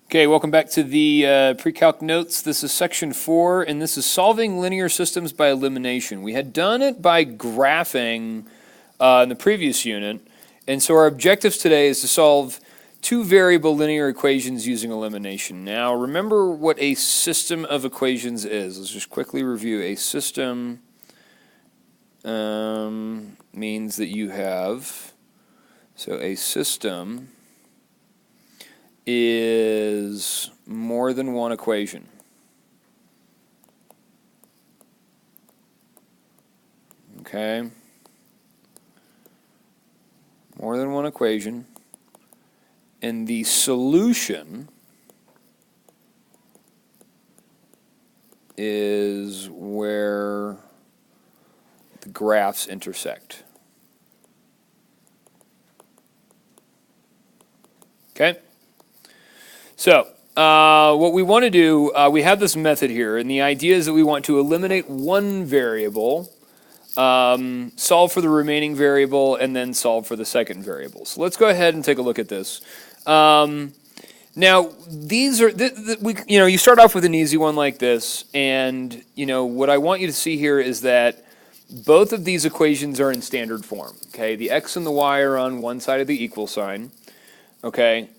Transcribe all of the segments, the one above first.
Okay, welcome back to the Pre-Calc notes. This is section 4, and this is solving linear systems by elimination. We had done it by graphing in the previous unit, and so our objectives today is to solve two variable linear equations using elimination. Now, remember what a system of equations is. Let's just quickly review. A system means that you have, so a system is more than one equation. Okay? More than one equation. And the solution is where the graphs intersect. Okay? So, what we want to do, we have this method here, and the idea is that we want to eliminate one variable, solve for the remaining variable, and then solve for the second variable. So let's go ahead and take a look at this. Now, these are, you start off with an easy one like this, and, what I want you to see here is that both of these equations are in standard form, okay? The x and the y are on one side of the equal sign, okay?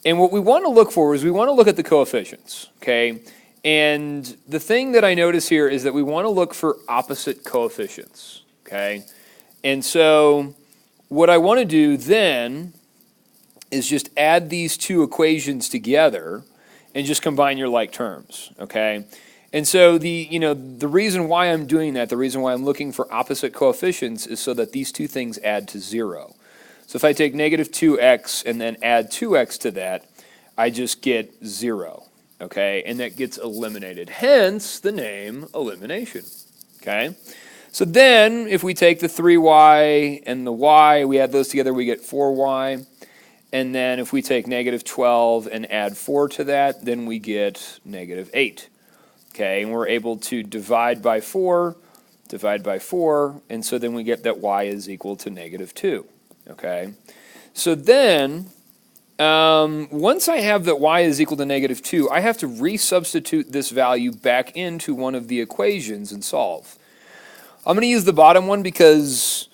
And what we want to look for is we want to look at the coefficients, okay? And the thing that I notice here is that we want to look for opposite coefficients, okay? And so what I want to do then is just add these two equations together and just combine your like terms, okay? And so the reason why I'm doing that, the reason why I'm looking for opposite coefficients is so that these two things add to 0. So if I take negative 2x and then add 2x to that, I just get 0, okay? And that gets eliminated, hence the name elimination, okay? So then if we take the 3y and the y, we add those together, we get 4y. And then if we take negative 12 and add 4 to that, then we get negative 8, okay? And we're able to divide by 4, and so then we get that y is equal to negative 2. Okay, so then once I have that y is equal to negative 2, I have to resubstitute this value back into one of the equations and solve. I'm going to use the bottom one because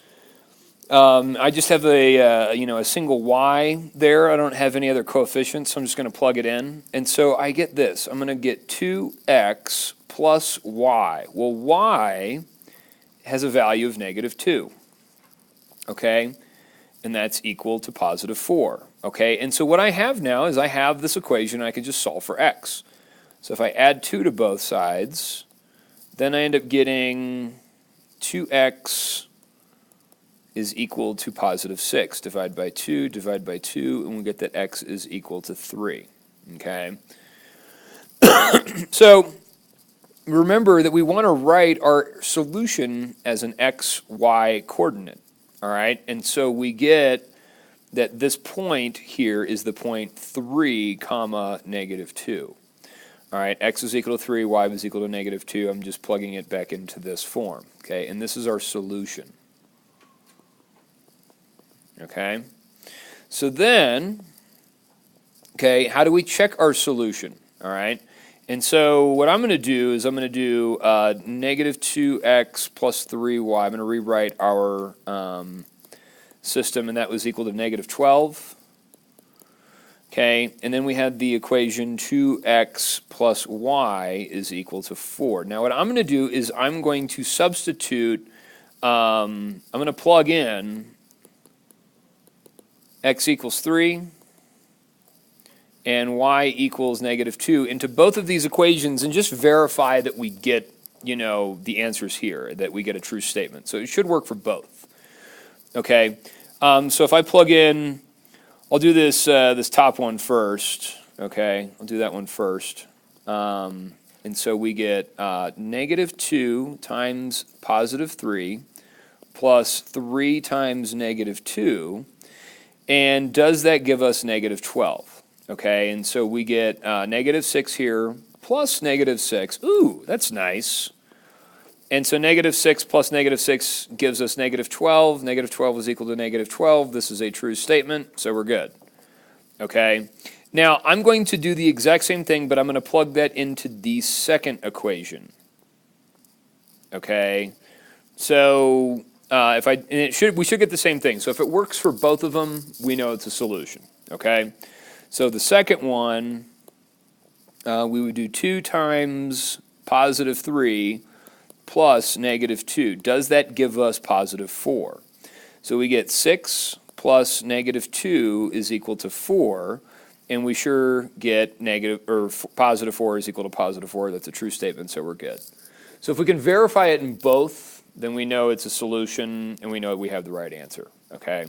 I just have a single y there. I don't have any other coefficients, so I'm just going to plug it in. And so I get this. I'm going to get 2x plus y. Well, y has a value of negative 2. Okay? And that's equal to positive 4, okay? And so what I have now is I have this equation, and I can just solve for x. So if I add 2 to both sides, then I end up getting 2x is equal to positive 6. Divide by 2, and we get that x is equal to 3, okay? So remember that we want to write our solution as an x, y coordinate. All right, and so we get that this point here is the point 3, comma, negative 2. All right, x is equal to 3, y is equal to negative 2. I'm just plugging it back into this form, okay? And this is our solution. Okay, so then, okay, how do we check our solution? All right, and so what I'm going to do is I'm going to do negative 2x plus 3y. I'm going to rewrite our system, and that was equal to negative 12. Okay, and then we had the equation 2x plus y is equal to 4. Now what I'm going to do is I'm going to substitute, I'm going to plug in x equals 3 and y equals negative 2 into both of these equations and just verify that we get, the answers here, that we get a true statement. So it should work for both. Okay, so if I plug in, I'll do this this top one first. Okay, I'll do that one first. And so we get negative 2 times positive 3 plus 3 times negative 2. And does that give us negative 12? Okay, and so we get negative 6 here plus negative 6. Ooh, that's nice. And so negative 6 plus negative 6 gives us negative 12. Negative 12 is equal to negative 12. This is a true statement, so we're good. Okay? Now, I'm going to do the exact same thing, but I'm going to plug that into the second equation. Okay? So we should get the same thing. So if it works for both of them, we know it's a solution. Okay? So the second one, we would do 2 times positive 3 plus negative 2. Does that give us positive 4? So we get 6 plus negative 2 is equal to 4, and we sure get positive 4 is equal to positive 4. That's a true statement, so we're good. So if we can verify it in both, then we know it's a solution, and we know we have the right answer. Okay?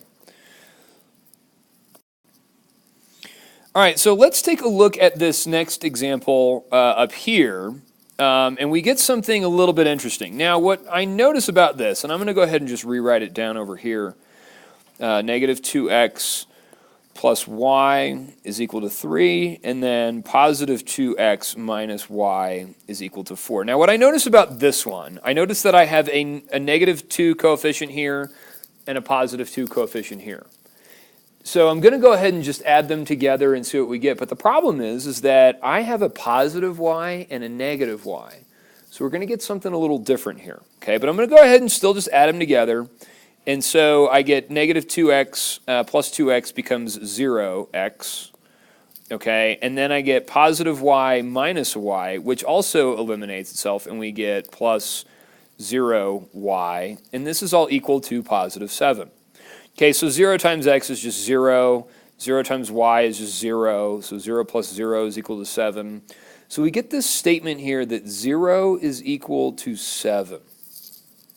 All right, so let's take a look at this next example up here, and we get something a little bit interesting. Now, what I notice about this, and I'm going to go ahead and just rewrite it down over here, negative 2x plus y is equal to 3, and then positive 2x minus y is equal to 4. Now, what I notice about this one, I notice that I have a negative 2 coefficient here and a positive 2 coefficient here. So I'm going to go ahead and just add them together and see what we get. But the problem is that I have a positive y and a negative y. So we're going to get something a little different here. Okay, but I'm going to go ahead and still just add them together. And so I get negative 2x plus 2x becomes 0x. Okay, and then I get positive y minus y, which also eliminates itself, and we get plus 0y. And this is all equal to positive 7. Okay, so 0 times x is just 0. 0 times y is just 0. So 0 plus 0 is equal to 7. So we get this statement here that 0 is equal to 7.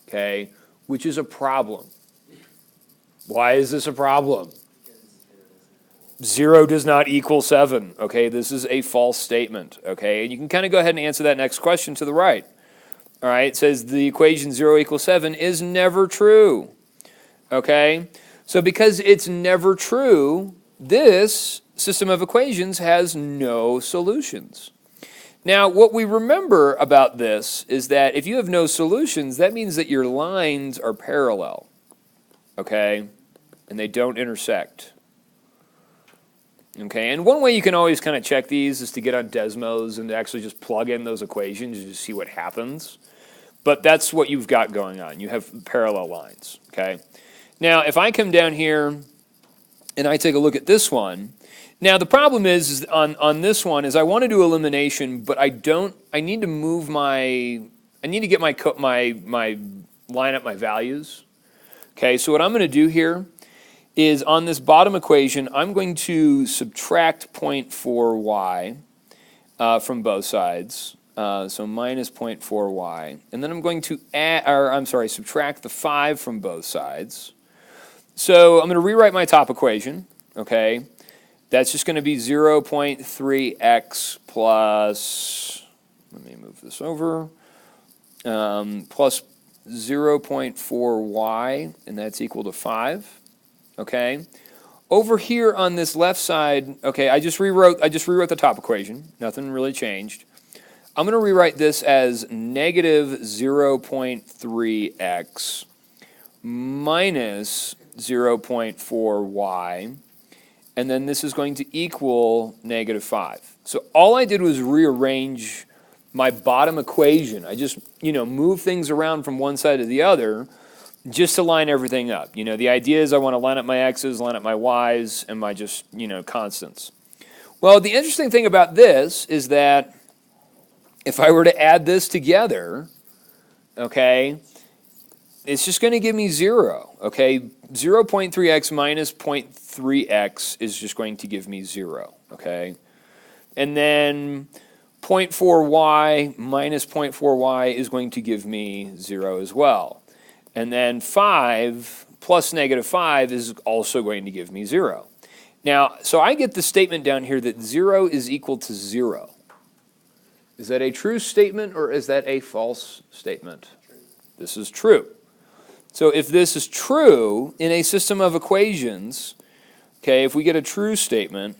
Okay, which is a problem. Why is this a problem? 0 does not equal 7. Okay, this is a false statement. Okay, and you can kind of go ahead and answer that next question to the right. All right, it says the equation 0 equals 7 is never true. Okay, so because it's never true, this system of equations has no solutions. Now, what we remember about this is that if you have no solutions, that means that your lines are parallel, okay, and they don't intersect. Okay, and one way you can always kind of check these is to get on Desmos and to actually just plug in those equations and just see what happens. But that's what you've got going on. You have parallel lines, okay? Now, if I come down here and I take a look at this one, now the problem is on this one is I want to do elimination, but I need to move I need to get my line up my values. Okay, so what I'm going to do here is on this bottom equation, I'm going to subtract 0.4y from both sides. So minus 0.4y. And then I'm going to subtract the 5 from both sides. So I'm going to rewrite my top equation, okay? That's just going to be 0.3x plus, let me move this over, plus 0.4y, and that's equal to 5, okay? Over here on this left side, okay, I just rewrote the top equation. Nothing really changed. I'm going to rewrite this as negative 0.3x minus 0.4y, and then this is going to equal negative 5. So all I did was rearrange my bottom equation. I just, move things around from one side to the other just to line everything up. The idea is I want to line up my x's, line up my y's, and my just, constants. Well, the interesting thing about this is that if I were to add this together, okay, it's just going to give me 0, okay? 0.3x minus 0.3x is just going to give me 0, okay? And then 0.4y minus 0.4y is going to give me 0 as well. And then 5 plus negative 5 is also going to give me 0. Now, so I get the statement down here that 0 is equal to 0. Is that a true statement or is that a false statement? True. This is true. So if this is true in a system of equations, okay, if we get a true statement,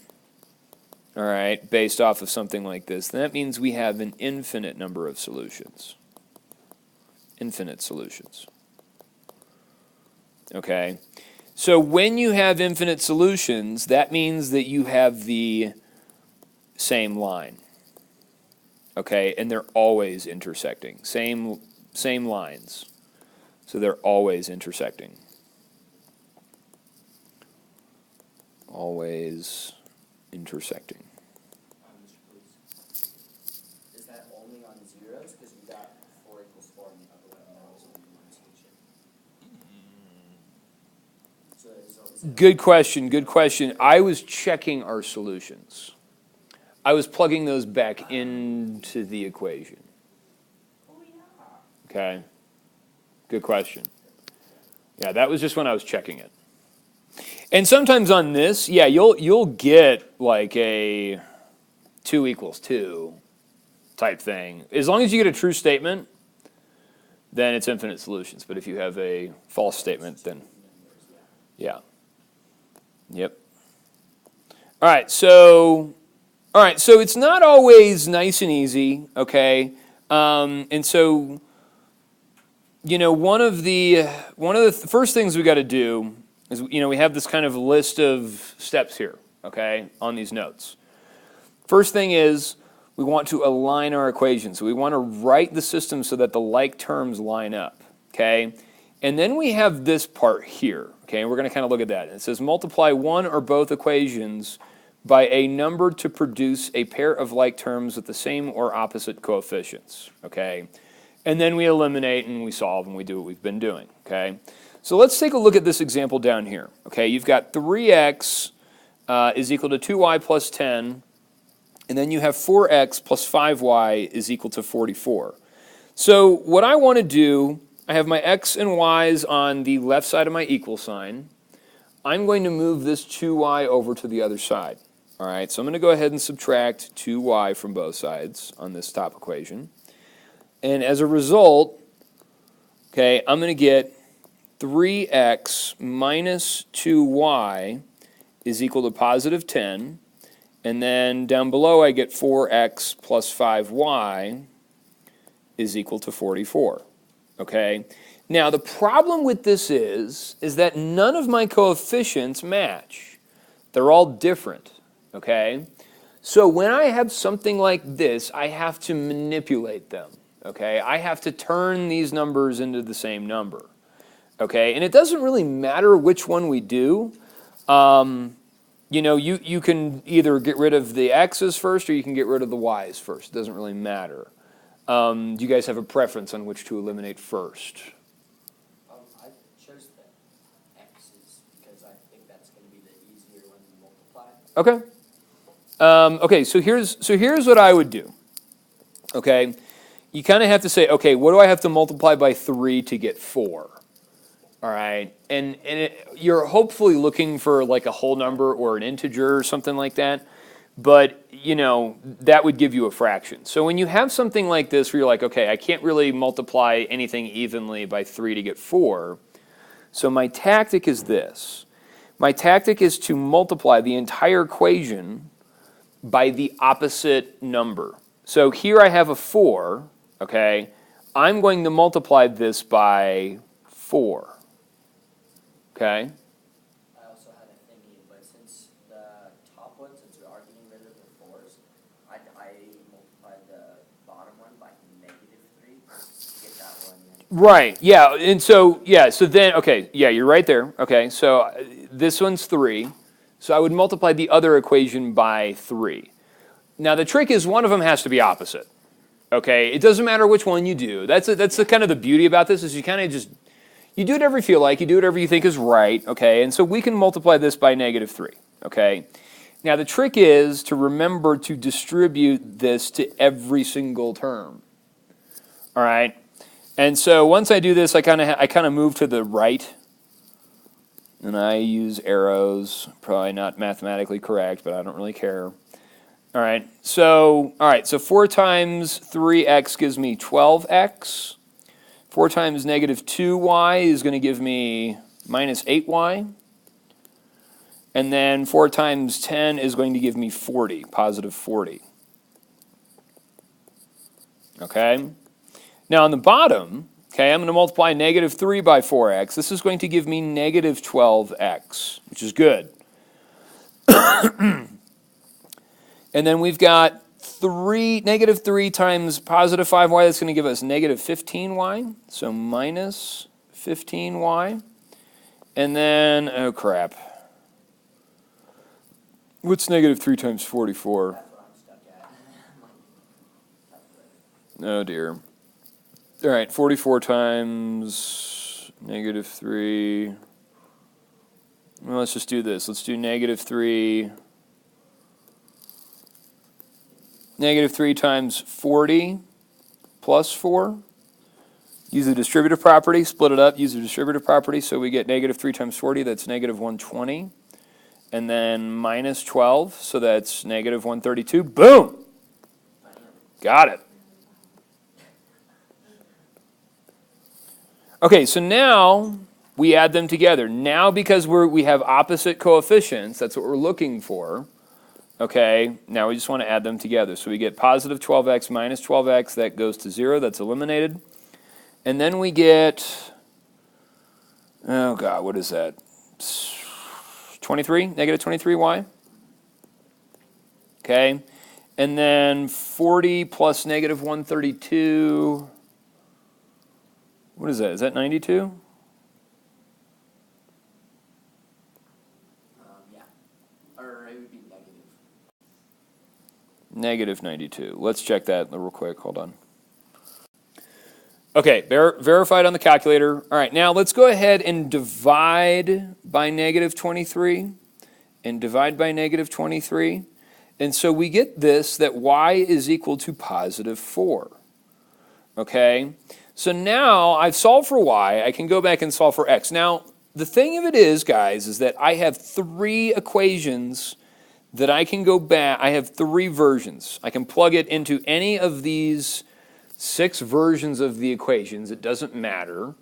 all right, based off of something like this, then that means we have an infinite number of solutions. Infinite solutions. Okay? So when you have infinite solutions, that means that you have the same line. Okay, and they're always intersecting. Same lines. So they're always intersecting. Always intersecting. Is that only on zeros? Because you got 4 equals 4 and the other one, and that was only one solution. Good question, good question. I was checking our solutions. I was plugging those back into the equation. Oh, yeah. Okay? Good question. Yeah, that was just when I was checking it. And sometimes on this, yeah, you'll get like a 2 equals 2 type thing. As long as you get a true statement, then it's infinite solutions. But if you have a false statement, then yeah. Yep. All right, so it's not always nice and easy, okay? And so, you know, one of the first things we got to do is, you know, we have this kind of list of steps here, okay, on these notes. First thing is we want to align our equations. We want to write the system so that the like terms line up, okay? And then we have this part here, okay? And we're going to kind of look at that. It says multiply one or both equations by a number to produce a pair of like terms with the same or opposite coefficients, okay? And then we eliminate and we solve and we do what we've been doing, okay? So let's take a look at this example down here, okay? You've got 3x is equal to 2y plus 10, and then you have 4x plus 5y is equal to 44. So what I want to do, I have my x and y's on the left side of my equal sign. I'm going to move this 2y over to the other side. All right, so I'm going to go ahead and subtract 2y from both sides on this top equation. And as a result, okay, I'm going to get 3x minus 2y is equal to positive 10. And then down below I get 4x plus 5y is equal to 44. Okay? Now the problem with this is that none of my coefficients match. They're all different. Okay? So when I have something like this, I have to manipulate them. Okay? I have to turn these numbers into the same number. Okay? And it doesn't really matter which one we do. You know, you can either get rid of the x's first or you can get rid of the y's first. It doesn't really matter. Do you guys have a preference on which to eliminate first? I chose the x's because I think that's going to be the easier one to multiply. Okay. Okay, so here's what I would do. Okay, you kind of have to say, okay, what do I have to multiply by 3 to get 4? All right, and you're hopefully looking for like a whole number or an integer or something like that, but you know, that would give you a fraction. So when you have something like this where you're like, okay, I can't really multiply anything evenly by 3 to get 4, so my tactic is this. My tactic is to multiply the entire equation by the opposite number. So here I have a 4, okay? I'm going to multiply this by 4. Okay. I also had a thingy, but since the top one, since we are getting rid of the 4s, I multiplied the bottom one by -3 to get that one. Right. Yeah. And so So then, okay. Yeah, you're right there. Okay. So this one's 3. So I would multiply the other equation by 3. Now the trick is one of them has to be opposite. Okay. It doesn't matter which one you do. That's the kind of the beauty about this is you kind of just. You do whatever you feel like, you do whatever you think is right, okay? And so we can multiply this by -3, okay? Now the trick is to remember to distribute this to every single term, all right? And so once I do this, I kind of move to the right, and I use arrows, probably not mathematically correct, but I don't really care. All right, so 4 times 3x gives me 12x. 4 times -2y is going to give me -8y. And then 4 times 10 is going to give me 40, positive 40. Okay? Now on the bottom, okay, I'm going to multiply -3 by 4x. This is going to give me -12x, which is good. And then we've got negative 3 times positive 5y. That's going to give us negative 15y. So minus 15y. And then, oh crap. What's negative 3 times 44? That's what I'm stuck at. Oh dear. All right, 44 times negative 3. Well, let's just do this. Let's do negative 3. Negative 3 times 40 plus 4. Use the distributive property, split it up, use the distributive property, so we get negative 3 times 40, that's negative 120. And then minus 12, so that's negative 132. Boom! Got it. Okay, so now we add them together. Now because we have opposite coefficients, that's what we're looking for. Okay, now we just want to add them together. So we get positive 12x minus 12x, that goes to 0, that's eliminated. And then we get, oh God, what is that? 23, negative 23y. Okay, and then 40 plus negative 132, what is that? Is that 92? Yeah. Or it would be negative. Negative 92. Let's check that real quick. Hold on. Okay, verified on the calculator. All right, now let's go ahead and divide by negative 23 and divide by negative 23. And so we get this, that y is equal to positive 4. Okay, so now I've solved for y. I can go back and solve for x. Now, the thing of it is, guys, is that I have 3 equations that I can go back. I have 3 versions. I can plug it into any of these 6 versions of the equations. It doesn't matter.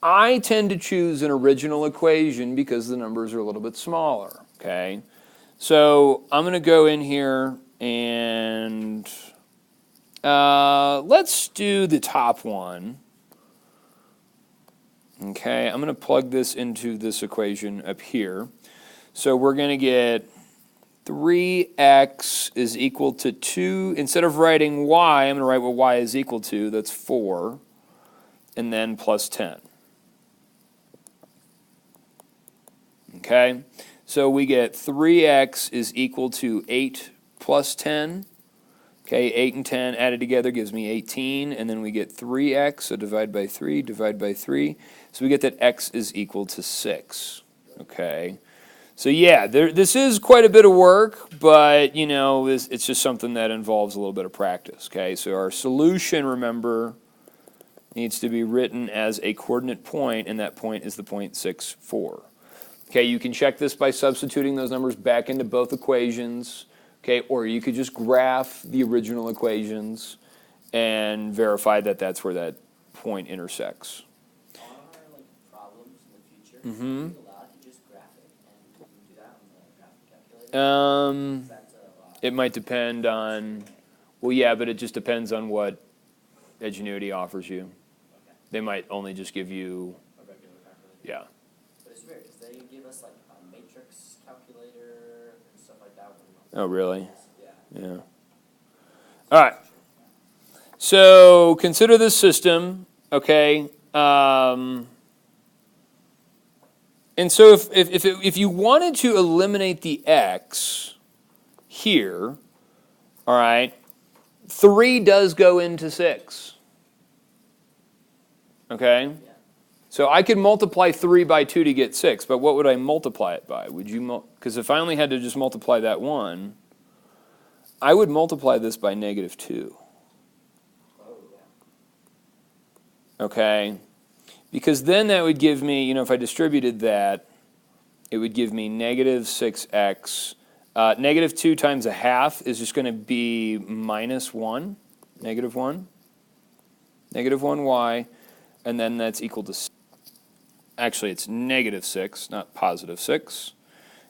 I tend to choose an original equation because the numbers are a little bit smaller, okay? So I'm going to go in here and let's do the top one. Okay, I'm going to plug this into this equation up here. So we're going to get 3x is equal to 2. Instead of writing y, I'm going to write what y is equal to. That's 4. And then plus 10. Okay? So we get 3x is equal to 8 plus 10. Okay, 8 and 10 added together gives me 18. And then we get 3x, so divide by 3, divide by 3. So we get that x is equal to 6. Okay? So yeah, this is quite a bit of work, but you know, it's just something that involves a little bit of practice. Okay, so our solution, remember, needs to be written as a coordinate point, and that point is the point 6, 4. Okay, you can check this by substituting those numbers back into both equations. Okay, or you could just graph the original equations and verify that that's where that point intersects. On our problems in the future, Mm-hmm. It might depend on, well, yeah, but it just depends on what Edgenuity offers you. Okay. They might only just give you, A regular calculator. yeah. But it's weird because they give us like a matrix calculator and stuff like that. Oh, really? Yeah. Yeah. All right. So consider this system, okay? And so if you wanted to eliminate the x here, all right, 3 does go into 6. Okay? Yeah. So I could multiply 3 by 2 to get 6, but what would I multiply it by? Would you because if I only had to just multiply that one, I would multiply this by negative 2. Oh, yeah. Okay? Because then that would give me, you know, if I distributed that, it would give me negative 6x. Negative 2 times a half is just going to be minus 1, negative 1. Negative 1y, and then that's equal to, actually it's negative 6, not positive 6.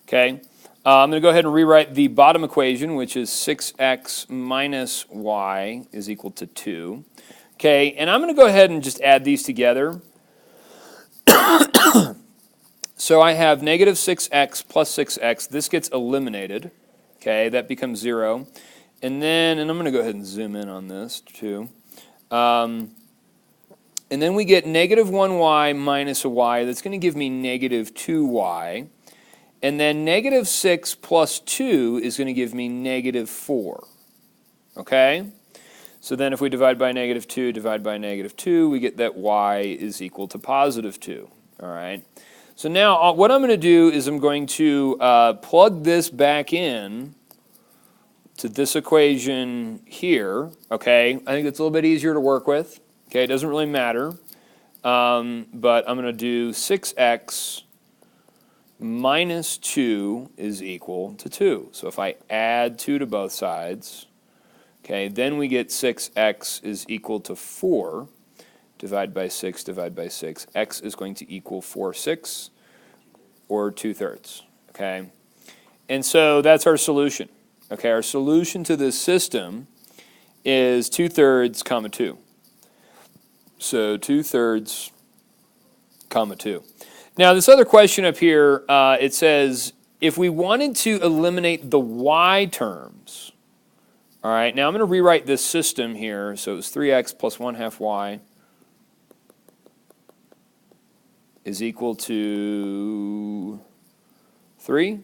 Okay? I'm going to go ahead and rewrite the bottom equation, which is 6x minus y is equal to 2. Okay, and I'm going to go ahead and just add these together. So I have negative 6x plus 6x. This gets eliminated. Okay, that becomes 0. And then, and I'm going to go ahead and zoom in on this too. And then we get negative 1y minus a y. That's going to give me negative 2y. And then negative 6 plus 2 is going to give me negative 4. Okay? So then if we divide by negative 2, divide by negative 2, we get that y is equal to positive 2. All right? So now what I'm going to do is I'm going to plug this back in to this equation here. Okay? I think it's a little bit easier to work with. Okay? It doesn't really matter. But I'm going to do 6x minus 2 is equal to 2. So if I add 2 to both sides, okay, then we get 6x is equal to 4. Divide by 6, divide by 6. X is going to equal 4/6, or 2/3. Okay? And so that's our solution. Okay, our solution to this system is 2/3, comma 2. So 2/3, comma 2. Now this other question up here, it says, if we wanted to eliminate the y terms, all right, now I'm going to rewrite this system here. So it was 3x plus 1/2 y is equal to 3.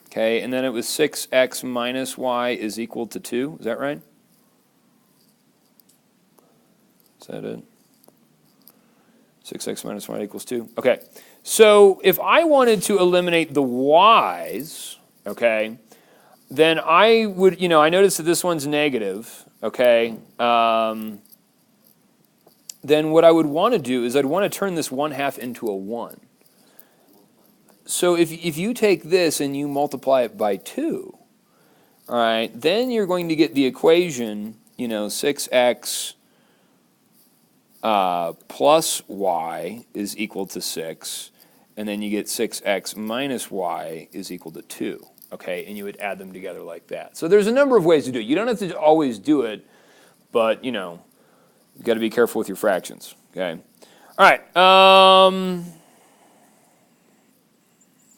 Okay, and then it was 6x minus y is equal to 2. Is that right? Is that it? 6x minus y equals 2. Okay, so if I wanted to eliminate the y's, okay, then I would, I noticed that this one's negative, okay. Then what I would want to do is I'd want to turn this 1/2 into a 1. So if you take this and you multiply it by 2, all right, then you're going to get the equation, 6x plus y is equal to 6, and then you get 6x minus y is equal to 2, okay, and you would add them together like that. So there's a number of ways to do it. You don't have to always do it, but, you've got to be careful with your fractions, okay? All right,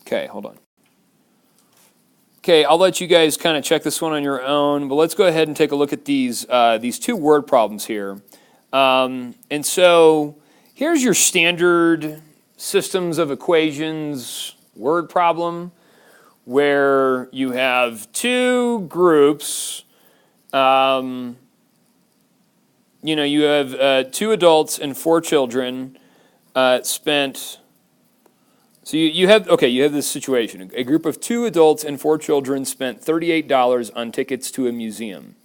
okay, hold on. Okay, I'll let you guys kind of check this one on your own, but let's go ahead and take a look at these two word problems here. And so here's your standard systems of equations word problem where you have two groups. You have 2 adults and 4 children spent. So you have this situation. A group of 2 adults and 4 children spent $38 on tickets to a museum.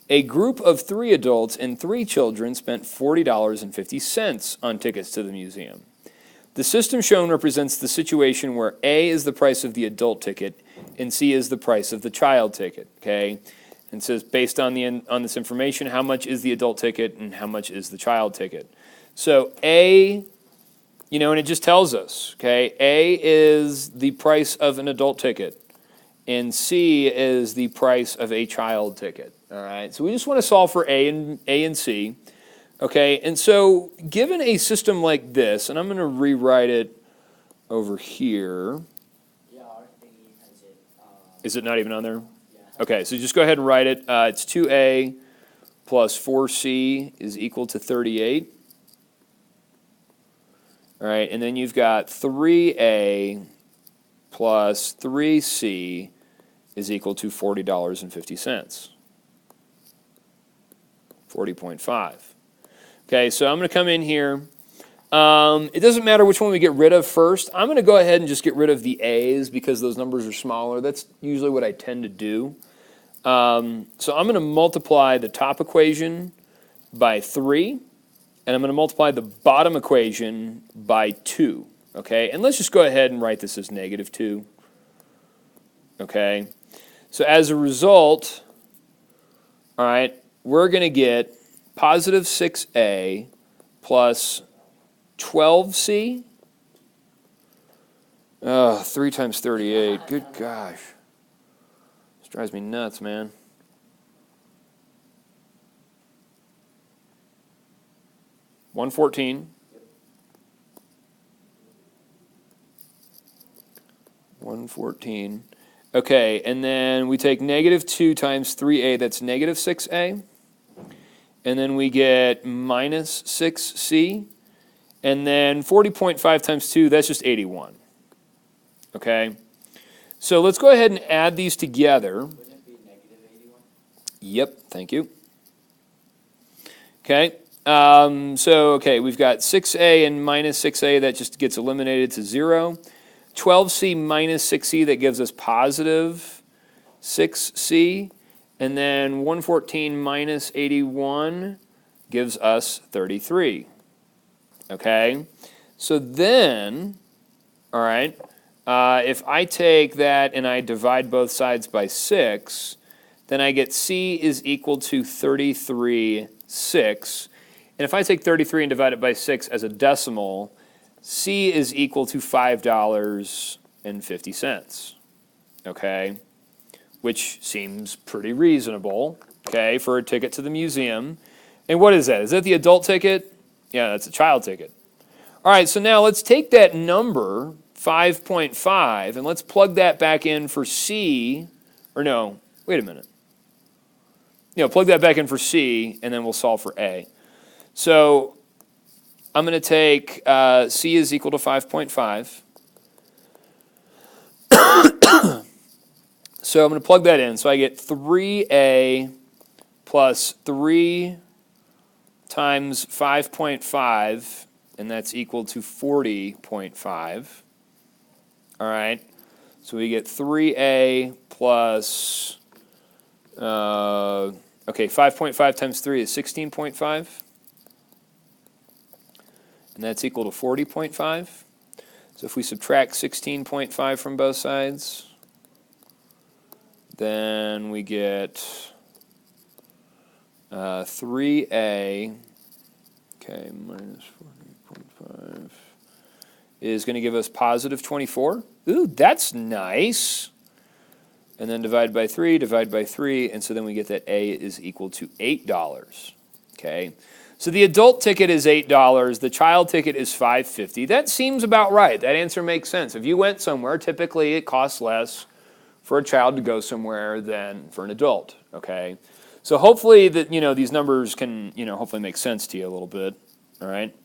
A group of 3 adults and 3 children spent $40.50 on tickets to the museum. The system shown represents the situation where A is the price of the adult ticket and C is the price of the child ticket. Okay, and says based on this information, how much is the adult ticket and how much is the child ticket. So A, and it just tells us. Okay, A is the price of an adult ticket, and C is the price of a child ticket. All right, so we just want to solve for A and C. Okay, and so given a system like this, and I'm going to rewrite it over here. Yeah, our thingy has it. Is it not even on there? Yeah. Okay, so just go ahead and write it. It's 2A plus 4C is equal to 38. All right, and then you've got 3A plus 3C is equal to $40.50. 40.5. Okay, so I'm going to come in here. It doesn't matter which one we get rid of first. I'm going to go ahead and just get rid of the A's because those numbers are smaller. That's usually what I tend to do. So I'm going to multiply the top equation by 3, and I'm going to multiply the bottom equation by 2. Okay, and let's just go ahead and write this as negative 2. Okay, so as a result, all right, we're going to get positive 6A plus 12C. 3 times 38. Good gosh. This drives me nuts, man. $114. 114. Okay, and then we take negative 2 times 3a, that's negative 6a. And then we get minus 6c. And then 40.5 times 2, that's just 81. Okay? So let's go ahead and add these together. Wouldn't it be negative 81? Yep, thank you. Okay, okay, we've got 6a and minus 6a, that just gets eliminated to 0. 12c minus 6c, that gives us positive 6c. And then 114 minus 81 gives us 33. Okay, so then, all right, if I take that and I divide both sides by 6, then I get c is equal to 33 6. And if I take 33 and divide it by 6 as a decimal, c is equal to $5.50. Okay, which seems pretty reasonable, okay, for a ticket to the museum. And what is that? Is that the adult ticket? Yeah, that's a child ticket. All right, so now let's take that number, 5.5, and let's plug that back in for C, or no, wait a minute. Plug that back in for C, and then we'll solve for A. So I'm going to take C is equal to 5.5. So I'm going to plug that in. So I get 3A plus 3 times 5.5, and that's equal to 40.5. All right. So we get 3A plus, 5.5 times 3 is 16.5. And that's equal to 40.5. So if we subtract 16.5 from both sides, then we get 3A, okay, minus 40.5, is going to give us positive 24. Ooh, that's nice. And then divide by 3, and so then we get that A is equal to $8. Okay, so the adult ticket is $8, the child ticket is $5.50. That seems about right. That answer makes sense. If you went somewhere, typically it costs less for a child to go somewhere than for an adult. Okay, so hopefully that these numbers can hopefully make sense to you a little bit. All right.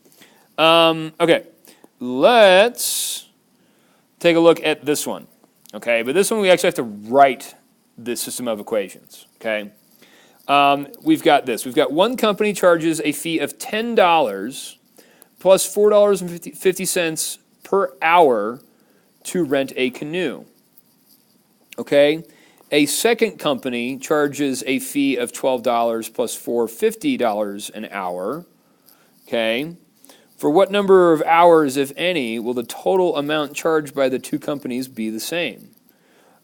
Okay, let's take a look at this one. Okay, but this one we actually have to write the system of equations. Okay, we've got this. We've got one company charges a fee of $10 plus $4.50 per hour to rent a canoe. Okay, a second company charges a fee of $12 plus $4.50 an hour. Okay, for what number of hours, if any, will the total amount charged by the two companies be the same?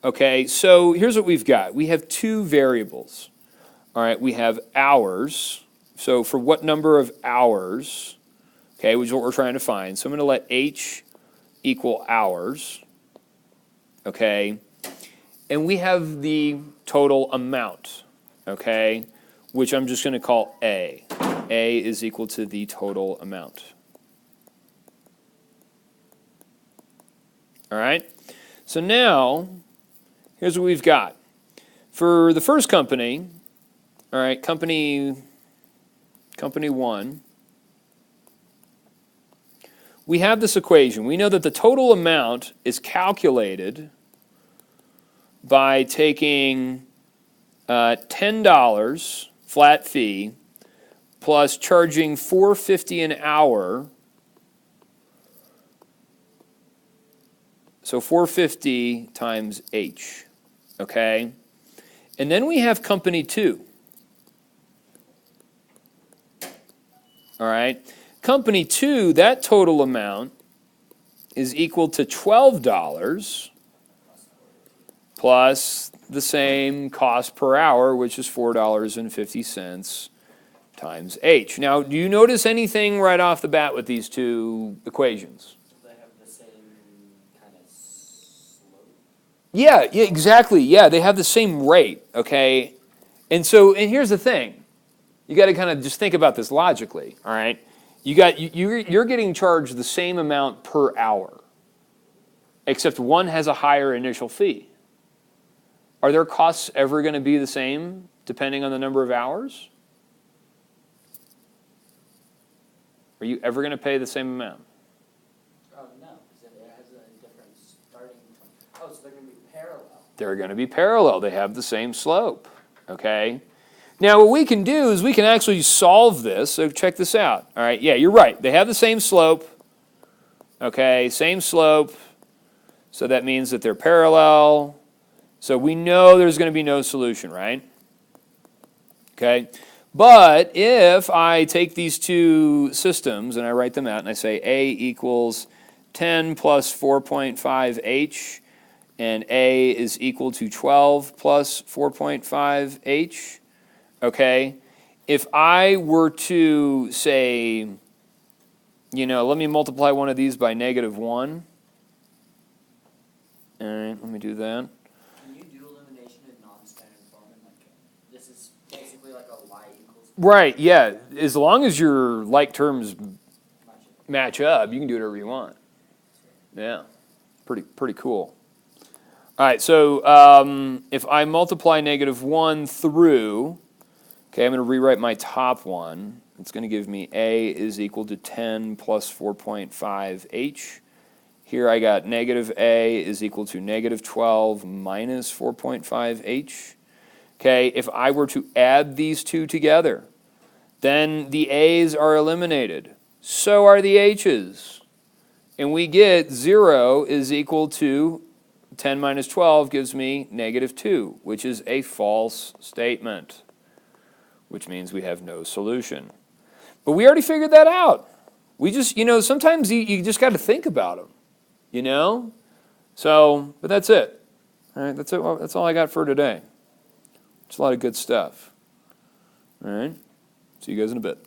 Okay, so here's what we've got. We have two variables. All right, we have hours. So for what number of hours, okay, which is what we're trying to find. So I'm going to let H equal hours. Okay, and we have the total amount, okay, which I'm just going to call A. A is equal to the total amount. All right, so now here's what we've got. For the first company, all right, company 1, we have this equation. We know that the total amount is calculated by taking $10 flat fee plus charging $4.50 an hour. So $4.50 times H, okay? And then we have company 2. All right? Company 2, that total amount is equal to $12 plus the same cost per hour, which is $4.50 times H. Now, do you notice anything right off the bat with these two equations? They have the same kind of slope. Yeah, exactly. Yeah, they have the same rate, okay? And here's the thing. You got to kind of just think about this logically, all right? You're getting charged the same amount per hour, except one has a higher initial fee. Are their costs ever going to be the same depending on the number of hours? Are you ever going to pay the same amount? No, because it has a different starting point. Oh, so they're going to be parallel. They're going to be parallel. They have the same slope, okay? Now, what we can do is we can actually solve this. So check this out. All right, yeah, you're right. They have the same slope, okay? Same slope. So that means that they're parallel. So we know there's going to be no solution, right? Okay? But if I take these two systems and I write them out and I say A equals 10 plus 4.5h and A is equal to 12 plus 4.5h, okay? If I were to say, let me multiply one of these by -1. All right, let me do that. Can you do elimination in non-standard form? And this is basically like a y equals. Right, yeah. As long as your like terms match up, you can do whatever you want. Yeah, pretty cool. All right, so if I multiply -1 through, okay, I'm going to rewrite my top one. It's going to give me A is equal to 10 plus 4.5h. Here I got -A is equal to -12 minus 4.5h. Okay, if I were to add these two together, then the A's are eliminated. So are the H's. And we get 0 is equal to 10 minus 12 gives me -2, which is a false statement, which means we have no solution. But we already figured that out. We just, sometimes you just got to think about them. So, but that's it. All right, that's it. That's all I got for today. It's a lot of good stuff. All right, see you guys in a bit.